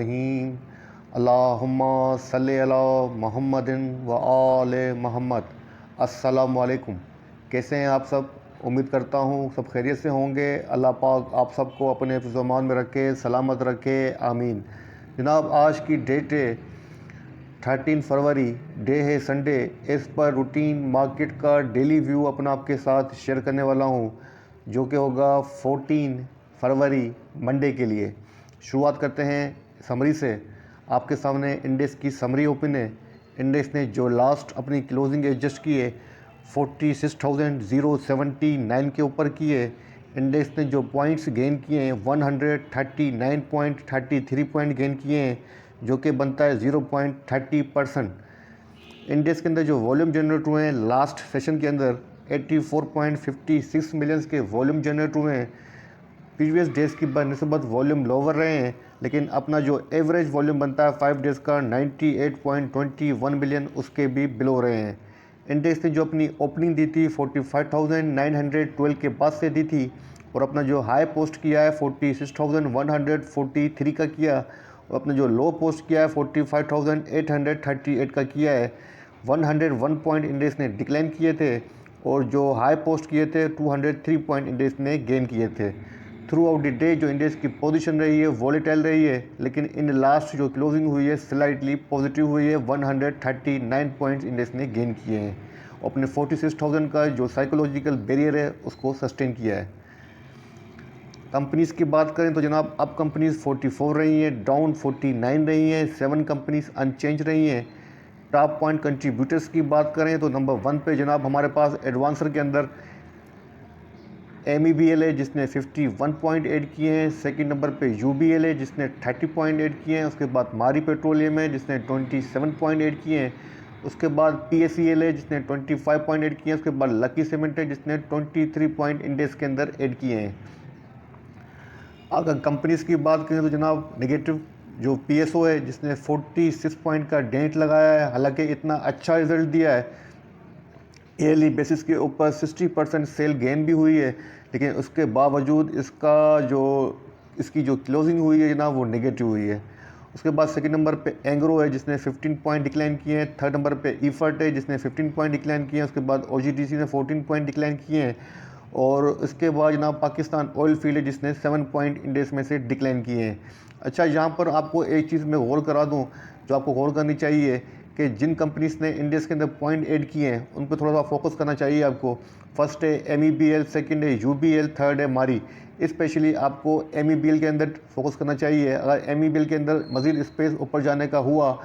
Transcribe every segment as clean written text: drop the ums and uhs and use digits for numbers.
रहीम। अल्लाहुम्मा सल्लि अला मुहम्मदिन व आले मोहम्मद। अस्सलामु अलैकुम। कैसे हैं आप सब? उम्मीद करता हूँ सब खैरियत से होंगे। अल्लाह पाक आप सबको अपने हिफ्ज़-ओ-अमान में रखे, सलामत रखे, आमीन। जनाब, आज की डेट है 13 फरवरी, डे है संडे। इस पर रूटीन मार्केट का डेली व्यू अपना आपके साथ शेयर करने वाला हूँ, जो कि होगा 14 फरवरी मंडे के लिए। शुरुआत करते हैं समरी से। आपके सामने इंडेक्स की समरी ओपन है। इंडेक्स ने जो लास्ट अपनी क्लोजिंग एडजस्ट की है 46,079 के ऊपर की है। इंडेक्स ने जो पॉइंट्स गेन किए हैं 139.33 पॉइंट गेन किए हैं, जो कि बनता है 0.30%। इंडेक्स के अंदर जो वॉल्यूम जनरेट हुए हैं लास्ट सेशन के अंदर 84.56 मिलियंस के वॉल्यूम जनरेट हुए हैं। प्रीवियस डेज़ की बनिस्बत वॉल्यूम लोअर रहे हैं, लेकिन अपना जो एवरेज वॉल्यूम बनता है 5 डेज़ का 98.21 मिलियन, उसके भी बिलो रहे हैं। इंडेक्स ने जो अपनी ओपनिंग दी थी 45,912 के बाद से दी थी, और अपना जो हाई पोस्ट किया है 46,143 का किया, और अपना जो लो पोस्ट किया है 45,838 का किया है। 101 पॉइंट इंडेक्स ने डिक्लाइन किए थे, और जो हाई पोस्ट किए थे 203 पॉइंट इंडेक्स ने गेन किए थे। थ्रू आउट द डे जो इंडेक्स की पोजीशन रही है वॉलेटाइल रही है, लेकिन इन लास्ट जो क्लोजिंग हुई है स्लाइटली पॉजिटिव हुई है। 139 पॉइंट्स इंडेक्स ने गेन किए हैं, और अपने 46,000 का जो साइकोलॉजिकल बैरियर है उसको सस्टेन किया है। कंपनीज़ की बात करें तो जनाब, अब कंपनीज़ 44 रही हैं, डाउन 49 रही हैं, 7 कंपनीज़ अनचेंज रही हैं। टॉप पॉइंट कंट्रीब्यूटर्स की बात करें तो नंबर 1 पे जनाब हमारे पास एडवांसर के अंदर MEBL है, जिसने 51 पॉइंट ऐड किए हैं। सेकंड नंबर पे UBL है, जिसने 30 पॉइंट ऐड किए हैं। उसके बाद मारी पेट्रोलियम है, जिसने 27 पॉइंट ऐड किए हैं। उसके बाद PSEL है, जिसने 25 पॉइंट ऐड किए हैं। उसके बाद लकी सीमेंट है, जिसने 23 पॉइंट इंडेक्स के अंदर ऐड किए हैं। अगर कंपनीज़ की बात करें तो जनाब नेगेटिव जो PSO है, जिसने 46 पॉइंट का डेंट लगाया है। हालांकि इतना अच्छा रिजल्ट दिया है, ईयरली बेसिस के ऊपर 60% सेल गेन भी हुई है, लेकिन उसके बावजूद इसकी जो क्लोजिंग हुई है जनाब वो नेगेटिव हुई है। उसके बाद सेकंड नंबर पे एंग्रो है, जिसने 15 पॉइंट डिक्लाइन किए हैं। थर्ड नंबर पे ईफर्ट है, जिसने 15 पॉइंट डिक्लाइन किए हैं। उसके बाद OGDC ने 14 पॉइंट डिक्लाइन किए हैं, और उसके बाद जनाब पाकिस्तान ऑयल फील्ड है, जिसने 7 पॉइंट इंडेक्स में से डिक्लाइन किए हैं। अच्छा, यहाँ पर आपको एक चीज़ मैं गौर करा दूँ जो आपको गौर करनी चाहिए, कि जिन कंपनीज़ ने इंडेक्स के अंदर पॉइंट ऐड किए हैं उन पर थोड़ा सा फोकस करना चाहिए आपको। फर्स्ट है MEBL, सेकंड है UBL, थर्ड है मारी। स्पेशली आपको MEBL के अंदर फोकस करना चाहिए। अगर MEBL के अंदर मज़ीद स्पेस ऊपर जाने का हुआ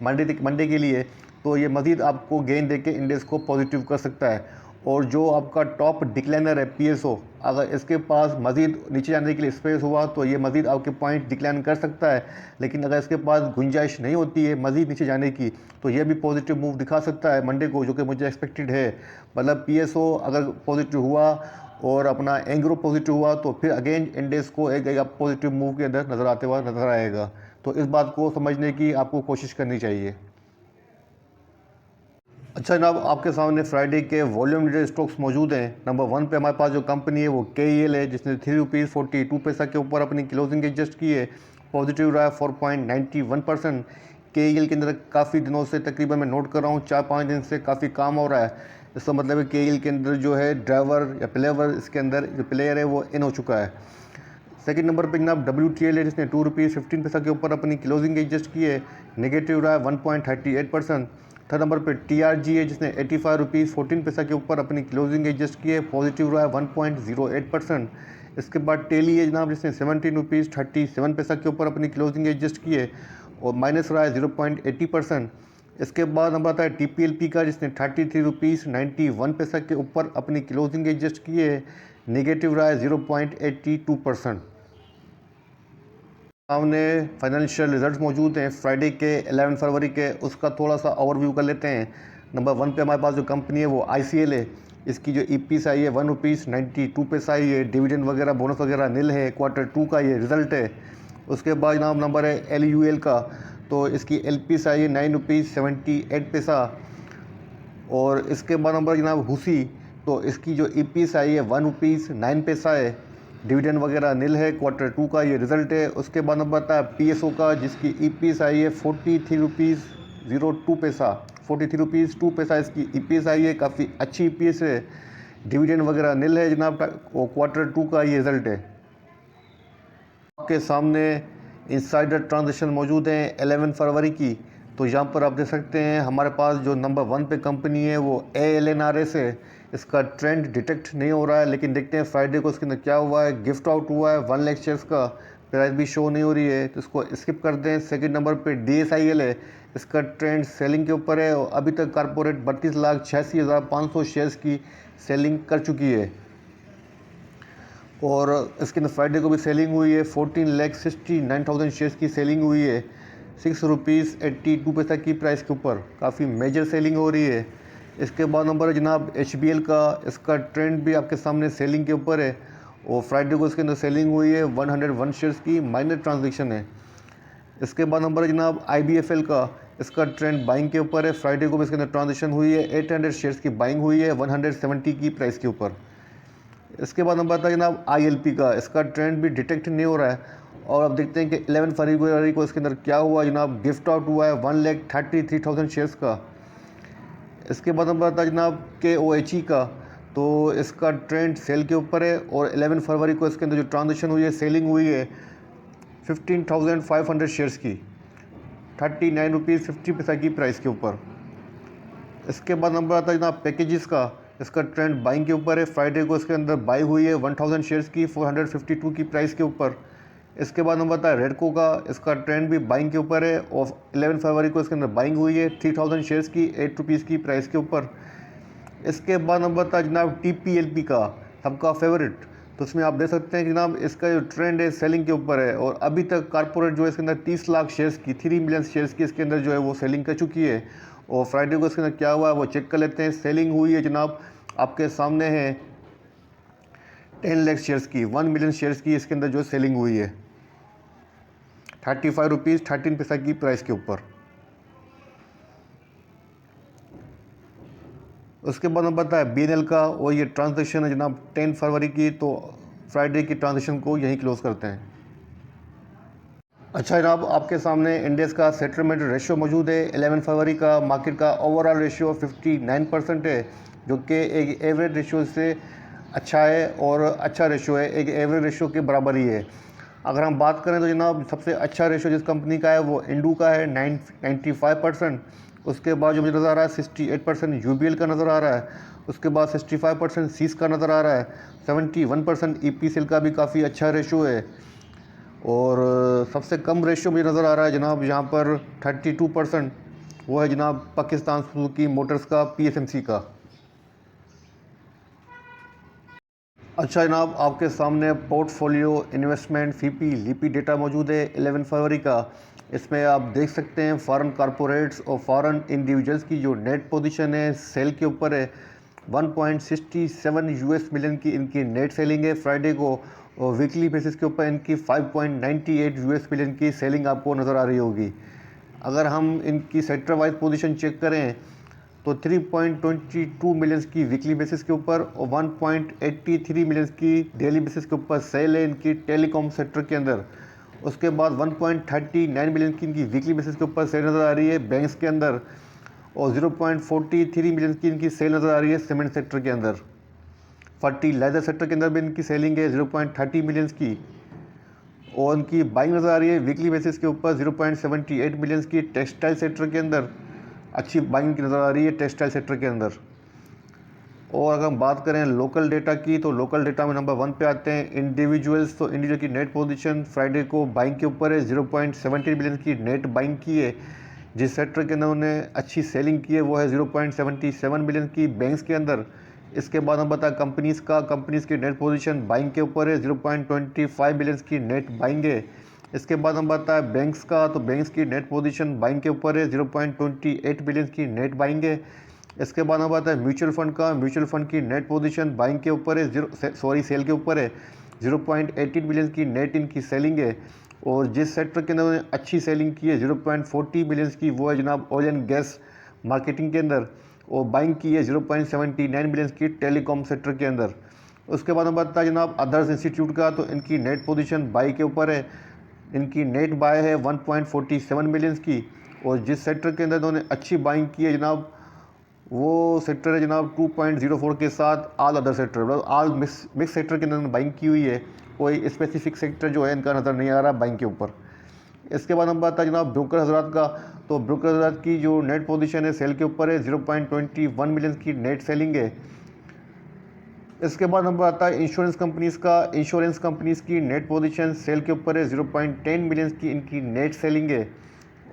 मंडे के लिए, तो ये मज़ीद आपको गेन देके इंडेक्स को पॉजिटिव कर सकता है। और जो आपका टॉप डिक्लाइनर है PSO, अगर इसके पास मज़ीद नीचे जाने के लिए स्पेस हुआ तो ये मज़ीद आपके पॉइंट डिक्लाइन कर सकता है। लेकिन अगर इसके पास गुंजाइश नहीं होती है मज़ीद नीचे जाने की, तो ये भी पॉजिटिव मूव दिखा सकता है मंडे को, जो कि मुझे एक्सपेक्टेड है। मतलब PSO अगर पॉजिटिव हुआ और अपना एंग्रो पॉजिटिव हुआ, तो फिर अगेन इंडेक्स को एक पॉजिटिव मूव के अंदर नज़र आते हुआ नज़र आएगा। तो इस बात को समझने की आपको कोशिश करनी चाहिए। अच्छा जनाब, आपके सामने फ्राइडे के वॉल्यूम रिलेटेड स्टॉक्स मौजूद हैं। नंबर 1 पे हमारे पास जो कंपनी है वो KEL है, जिसने 3 रुपीज़ 42 पैसा के ऊपर अपनी क्लोजिंग एडजस्ट की है। पॉजिटिव रहा है 4.91%। KEL के अंदर काफ़ी दिनों से, तकरीबन मैं नोट कर रहा हूँ 4-5 दिन से काफ़ी काम हो रहा है। इसका मतलब है KEL के अंदर जो है ड्राइवर या प्लेवर, इसके अंदर जो प्लेयर है वो इन हो चुका है। सेकंड नंबर पे जनाब WTL है, जिसने 2 रुपीज़ 15 पैसा के ऊपर अपनी क्लोजिंग एडजस्ट की है। नेगेटिव रहा है 1.38%। थर्ड नंबर पे TRG है, जिसने 85 रुपीज़ 14 पैसा के ऊपर अपनी क्लोजिंग एडजस्ट की है। पॉजिटिव रहा है 1.08%। इसके बाद टेली है जनाब, जिसने 17 रुपीज़ 37 पैसा के ऊपर अपनी क्लोजिंग एडजस्ट की है, और माइनस रहा है 0.80%। इसके बाद नंबर आता है TPLP का, जिसने 33 रुपीज़ 91 पैसा के ऊपर अपनी क्लोजिंग एडजस्ट की है। नेगेटिव रहा है 0.82%। सामने फाइनेंशियल रिजल्ट्स मौजूद हैं फ्राइडे के 11 फरवरी के, उसका थोड़ा सा ओवरव्यू कर लेते हैं। नंबर 1 पे हमारे पास जो कंपनी है वो ICL है। इसकी जो EPS आई है 1 रुपीज़ 92 पैसा आई है। डिविडेंड वगैरह बोनस वगैरह नील है। Q2 का ये रिज़ल्ट है। उसके बाद जनाब नंबर है LUL का, तो इसकी LPS आई है 9 रुपीज़ 78 पैसा। और इसके बाद नंबर जनाब हुसी, तो इसकी जो EPS आई है 1 रुपीज़ 9 पैसा है। डिविडेंड वगैरह नील है, क्वार्टर 2 का ये रिज़ल्ट है। उसके बाद नंबर आता है पीएसओ का, जिसकी ईपीएस आई है 43 रुपीज़ 02 पैसा, 43 रुपीज़ 2 पैसा इसकी ईपीएस आई है, काफ़ी अच्छी ईपीएस है। डिविडेंड वगैरह नील है जनाब, क्वार्टर 2 का ये रिज़ल्ट है। आपके सामने इनसाइडर ट्रांजेक्शन मौजूद हैं 11 फरवरी की। तो यहाँ पर आप देख सकते हैं हमारे पास जो नंबर 1 पे कंपनी है वो ALNRS है। इसका ट्रेंड डिटेक्ट नहीं हो रहा है, लेकिन देखते हैं फ्राइडे को इसके अंदर क्या हुआ है। गिफ्ट आउट हुआ है 1 लाख शेयर्स का, प्राइस भी शो नहीं हो रही है, तो इसको स्किप कर दें। सेकंड नंबर पे DSIL है, इसका ट्रेंड सेलिंग के ऊपर है और अभी तक कारपोरेट 32,86,500 शेयर्स की सेलिंग कर चुकी है। और इसके अंदर फ्राइडे को भी सेलिंग हुई है, 14,69,000 शेयर्स की सेलिंग हुई है, 6 रुपीज़ 82 पैसा की प्राइस के ऊपर, काफ़ी मेजर सेलिंग हो रही है। इसके बाद नंबर है जनाब HBL का, इसका ट्रेंड भी आपके सामने सेलिंग के ऊपर है और फ्राइडे को इसके अंदर सेलिंग हुई है 101 शेयर्स की, माइनर ट्रांजेक्शन है। इसके बाद नंबर है जनाब IBFL का, इसका ट्रेंड बाइंग के ऊपर है। फ्राइडे को भी इसके अंदर ट्रांजेक्शन हुई है, 800 शेयर्स की बाइंग हुई है 170 की प्राइस के ऊपर। इसके बाद नंबर आता है जनाब ILP का, इसका ट्रेंड भी डिटेक्ट नहीं हो रहा है और अब देखते हैं कि 11 फरवरी को इसके अंदर क्या हुआ जनाब। गिफ्ट आउट हुआ है 1,33,000 शेयर्स का। इसके बाद नंबर आता है जनाब KOHE का, तो इसका ट्रेंड सेल के ऊपर है और 11 फरवरी को इसके अंदर जो ट्रांजेक्शन हुई है, सेलिंग हुई है 15,500 शेयर्स की, 39 रुपीज़ 50 पैसा की प्राइस के ऊपर। इसके बाद नंबर आता है जनाब पैकेजेस का, इसका ट्रेंड बाइंग के ऊपर है। फ्राइडे को इसके अंदर बाई हुई है 1000 शेयर्स की, 452 की प्राइस के ऊपर। इसके बाद नंबर आता है रेडको का, इसका ट्रेंड भी बाइंग के ऊपर है और 11 फरवरी को इसके अंदर बाइंग हुई है 3000 शेयर्स की, 8 रुपीज़ की प्राइस के ऊपर। इसके बाद नंबर आता है जनाब TPLP का, सबका फेवरेट। तो उसमें आप देख सकते हैं कि जनाब इसका जो ट्रेंड है सेलिंग के ऊपर है और अभी तक कारपोरेट जो है इसके अंदर 30 लाख शेयर्स की, 3 मिलियन शेयर्स की इसके अंदर जो है वो सेलिंग कर चुकी है। और फ्राइडे को इसके अंदर क्या हुआ है वो चेक कर लेते हैं। सेलिंग हुई है जनाब, आपके सामने है 10 लाख शेयर्स की, 1 मिलियन शेयर्स की इसके अंदर जो सेलिंग हुई है 35 रुपीज़ 13 पैसा की प्राइस के ऊपर। उसके बाद नंबर आता है BNL का और ये ट्रांजेक्शन है जनाब 10 फरवरी की, तो फ्राइडे की ट्रांजेक्शन को यहीं क्लोज करते हैं। अच्छा जनाब, आपके सामने इंडेक्स का सेटलमेंट रेशियो मौजूद है 11 फरवरी का। मार्केट का ओवरऑल रेशियो 59% है, जो कि एक एवरेज रेशियो से अच्छा है और अच्छा रेशियो है, एक एवरेज रेशियो के बराबर ही है। अगर हम बात करें तो जनाब सबसे अच्छा रेशियो जिस कंपनी का है वो इंडू का है 95%। उसके बाद जो मुझे नज़र आ रहा है 68% UBL का नज़र आ रहा है। उसके बाद 65% सीस का नज़र आ रहा है। 71% EPCL का भी काफ़ी अच्छा रेशियो है। और सबसे कम रेशियो मुझे नज़र आ रहा है जनाब यहाँ पर 32%, वो है जनाब पाकिस्तान सुजुकी मोटर्स का, PSMC का। अच्छा जनाब, आपके सामने portfolio investment FIPI LIPI data मौजूद है 11 फरवरी का। इसमें आप देख सकते हैं फॉरेन कॉरपोरेट्स और फॉरेन इंडिविजुअल्स की जो नेट पोजीशन है सेल के ऊपर है 1.67 US मिलियन की इनकी नेट सेलिंग है फ्राइडे को, और वीकली बेसिस के ऊपर इनकी 5.98 US मिलियन की सेलिंग आपको नज़र आ रही होगी। अगर हम इनकी सेक्टर वाइज पोजीशन चेक करें तो 3.22 मिलियंस की वीकली बेसिस के ऊपर और 1.83 मिलियंस की डेली बेसिस के ऊपर सेल है इनकी टेलीकॉम सेक्टर के अंदर। उसके बाद 1.39 मिलियन की इनकी वीकली बेसिस के ऊपर सेल नज़र आ रही है बैंक्स के अंदर, और 0.43 मिलियन की इनकी सेल नज़र आ रही है सीमेंट सेक्टर के अंदर। फर्टिलाइजर सेक्टर के अंदर भी इनकी सेलिंग है 0.30 मिलियंस की, और इनकी बाइंग नज़र आ रही है वीकली बेसिस के ऊपर 0.78 मिलियंस की। टेक्सटाइल सेक्टर के अंदर अच्छी बाइंग की नज़र आ रही है टेक्सटाइल सेक्टर के अंदर। और अगर हम बात करें लोकल डेटा की, तो लोकल डेटा में नंबर 1 पे आते हैं इंडिविजुअल्स। तो इंडिविजुअल की नेट पोजीशन फ्राइडे को बाइंग के ऊपर है, 0.70 मिलियन की नेट बाइंग की है। जिस सेक्टर के अंदर उन्होंने अच्छी सेलिंग की है वो है 0.77 मिलियन की बैंक्स के अंदर। इसके बाद हम बताएं कंपनीज़ का, कंपनीज़ की नेट पोजीशन बाइंग के ऊपर है, 0.25 मिलियन की नेट बाइंग है। इसके बाद हम बताएं बैंक्स का, तो बैंक्स की नेट पोजीशन बाइंग के ऊपर है, 0.28 बिलियन की नेट बाइंग है। इसके बाद हम बताएं म्यूचुअल फंड का, म्यूचुअल फंड की नेट पोजीशन बाइंग के ऊपर है, सेल के ऊपर है, 0.18 बिलियन की नेट इनकी सेलिंग है। और जिस सेक्टर के अंदर अच्छी सेलिंग की है 0.40 बिलियन की, वो है जनाब ऑयल एंड गैस मार्केटिंग के अंदर, और बाइंग की है 0.79 बिलियन की टेलीकॉम सेक्टर के अंदर। उसके बाद हम बात है जनाब अदर्स इंस्टीट्यूट का, तो इनकी नेट पोजीशन बाई के ऊपर है। इनकी नेट बाय है 1.47 मिलियंस की, और जिस सेक्टर के अंदर इन्होंने अच्छी बाइंग की है जनाब वो सेक्टर है जनाब 2.04 के साथ ऑल अदर सेक्टर, मतलब ऑल मिक्स सेक्टर के अंदर बाइंग की हुई है। कोई स्पेसिफिक सेक्टर जो है इनका नज़र नहीं आ रहा बाइंग के ऊपर। इसके बाद हम बात है जनाब ब्रोकर हजरात का, तो ब्रोकर हजरात की जो नेट पोजीशन है सेल के ऊपर है, 0.21 मिलियन की नेट सेलिंग है। इसके बाद हम आता है इंश्योरेंस कंपनीज़ का। इंश्योरेंस कंपनीज़ की नेट पोजीशन सेल के ऊपर है, 0.10 मिलियन की इनकी नेट सेलिंग है,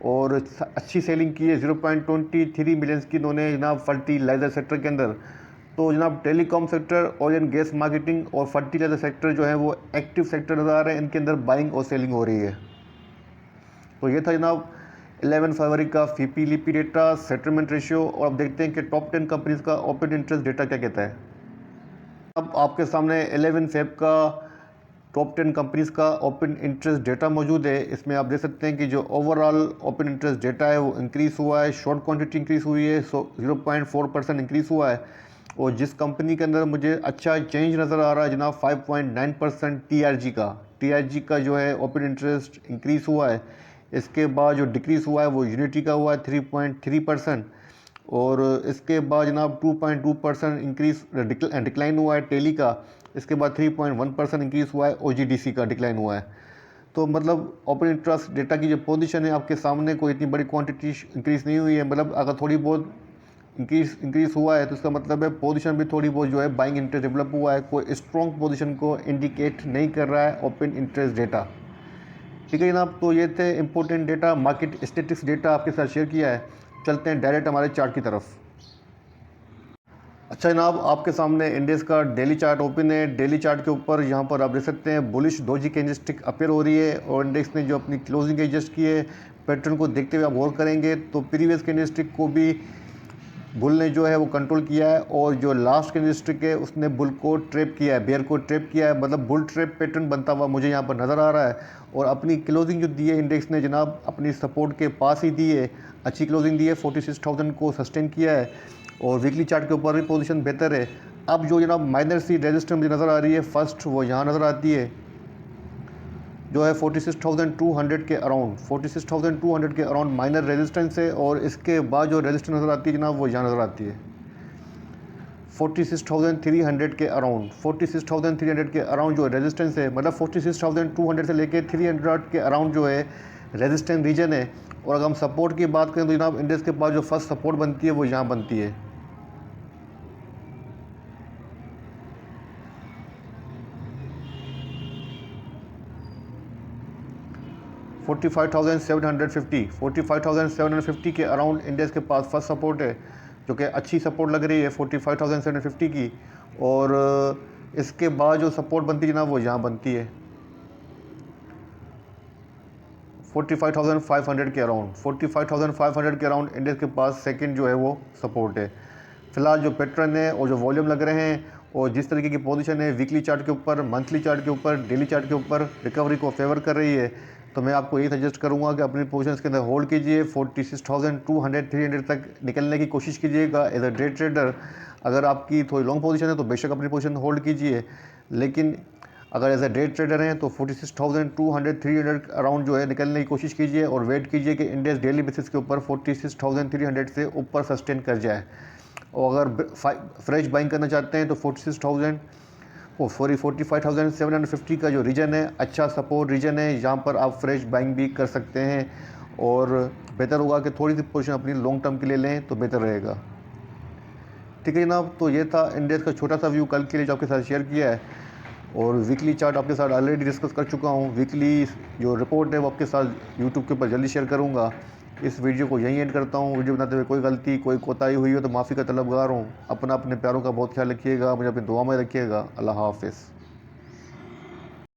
और अच्छी सेलिंग की है 0.23 मिलियंस की इन्होंने जनाब फर्टिलाइज़र सेक्टर के अंदर। तो जनाब telecom sector, oil and gas marketing और फर्टिलाइज़र सेक्टर जो है वो एक्टिव सेक्टर नज़र आ रहे हैं, इनके अंदर बाइंग और सेलिंग हो रही है। तो ये था जनाब 11 फरवरी का फीपी लिपी डेटा, सेटलमेंट रेशियो, और अब देखते हैं कि टॉप 10 कंपनीज़ का ओपन इंटरेस्ट डेटा क्या कहता है। अब आपके सामने 11 फेब का टॉप 10 कंपनीज़ का ओपन इंटरेस्ट डेटा मौजूद है। इसमें आप देख सकते हैं कि जो ओवरऑल ओपन इंटरेस्ट डेटा है वो इंक्रीज़ हुआ है, शॉर्ट क्वांटिटी इंक्रीज़ हुई है, 0.4% इंक्रीज़ हुआ है, और जिस कंपनी के अंदर मुझे अच्छा चेंज नज़र आ रहा है जनाब 5.9% टीआरजी का जो है ओपन इंटरेस्ट इंक्रीज़ हुआ है। इसके बाद जो डिक्रीज़ हुआ है वो यूनिटी का हुआ है 3.3%, और इसके बाद जनाब 2.2% इंक्रीज़ डिक्लाइन हुआ है टेली का। इसके बाद 3.1% इंक्रीज़ हुआ है ओजीडीसी का, डिक्लाइन हुआ है। तो मतलब ओपन इंटरेस्ट डेटा की जो पोजीशन है आपके सामने, कोई इतनी बड़ी क्वांटिटी इंक्रीज़ नहीं हुई है। मतलब अगर थोड़ी बहुत इंक्रीज़ हुआ है तो इसका मतलब है पोजीशन भी थोड़ी बहुत जो है बाइंग इंटरेस्ट डेवलप हुआ है, कोई स्ट्रॉन्ग पोजीशन को इंडिकेट नहीं कर रहा है ओपन इंटरेस्ट डेटा। ठीक है जनाब, तो ये थे important data, market statics data आपके साथ शेयर किया है। चलते हैं डायरेक्ट हमारे चार्ट की तरफ। अच्छा जनाब, आपके सामने इंडेक्स का डेली चार्ट ओपन है। डेली चार्ट के ऊपर यहाँ पर आप देख सकते हैं बुलिश डोजी कैंडलस्टिक अपीयर हो रही है, और इंडेक्स ने जो अपनी क्लोजिंग एडजस्ट की है पैटर्न को देखते हुए आप गौर करेंगे तो प्रीवियस कैंडलस्टिक को भी बुल ने जो है वो कंट्रोल किया है, और जो लास्ट कैंडलस्टिक है उसने बुल को ट्रैप किया है, बेयर को ट्रैप किया है। मतलब बुल ट्रैप पैटर्न बनता हुआ मुझे यहाँ पर नज़र आ रहा है। और अपनी क्लोजिंग जो दी है इंडेक्स ने जनाब अपनी सपोर्ट के पास ही दी है, अच्छी क्लोजिंग दी है, 46,000 को सस्टेन किया है, और वीकली चार्ट के ऊपर भी पोजीशन बेहतर है। अब जो जनाब माइनर सी रेजिस्टेंस मुझे नज़र आ रही है फर्स्ट, वो यहाँ नज़र आती है जो है 46,200 के अराउंड, 46,200 के अराउंड माइनर रेजिस्टेंस है। और इसके बाद जो रेजिस्टेंस नज़र आती है जनाब वो यहाँ नज़र आती है 46,300 के अराउंड। 46,300 के अराउंड जो रेजिस्टेंस है, मतलब 46,200 से लेके 300 के अराउंड जो है रेजिस्टेंस रीजन है। और अगर हम सपोर्ट की बात करें तो जनाब इंडेक्स के पास जो फर्स्ट सपोर्ट बनती है वो यहाँ बनती है 45,750 के अराउंड इंडेक्स के पास फर्स्ट सपोर्ट है, जो कि अच्छी सपोर्ट लग रही है 45,750 की। और इसके बाद जो सपोर्ट बनती है जनाब वो यहाँ बनती है 45,500 के अराउंड। 45,500 के अराउंड इंडेक्स के पास सेकंड जो है वो सपोर्ट है। फिलहाल जो पैटर्न है और जो वॉल्यूम लग रहे हैं और जिस तरीके की पोजीशन है वीकली चार्ट के ऊपर, मंथली चार्ट के ऊपर, डेली चार्ट के ऊपर रिकवरी को फेवर कर रही है, तो मैं आपको यही सजेस्ट करूंगा कि अपनी पोजीशंस के अंदर होल्ड कीजिए। 46,200 300 तक निकलने की कोशिश कीजिएगा एज अ डे ट्रेडर। अगर आपकी थोड़ी लॉन्ग पोजीशन है तो बेशक अपनी पोजीशन होल्ड कीजिए, लेकिन अगर एज अ डे ट्रेडर हैं तो 46,200 300 अराउंड जो है निकलने की कोशिश कीजिए, और वेट कीजिए कि इंडेक्स डेली बेसिस के ऊपर 46,300 से ऊपर सस्टेन कर जाए। और अगर फ्रेश बाइंग करना चाहते हैं तो 45,750 का जो रीजन है अच्छा सपोर्ट रीजन है, यहाँ पर आप फ्रेश बाइंग भी कर सकते हैं। और बेहतर होगा कि थोड़ी सी पोजीशन अपनी लॉन्ग टर्म के लिए लें तो बेहतर रहेगा। ठीक है जनाब, तो ये था इंडेक्स का छोटा सा व्यू कल के लिए जो आपके साथ शेयर किया है। और वीकली चार्ट आपके साथ ऑलरेडी डिस्कस कर चुका हूँ। वीकली जो रिपोर्ट है वो आपके साथ यूट्यूब के ऊपर जल्दी शेयर करूँगा। इस वीडियो को यहीं एंड करता हूँ। वीडियो बनाते हुए कोई गलती कोई कोताही हुई हो तो माफ़ी का तलबगार हूँ। अपने प्यारों का बहुत ख्याल रखिएगा, मुझे अपनी दुआ में रखिएगा। अल्लाह हाफ़िज़।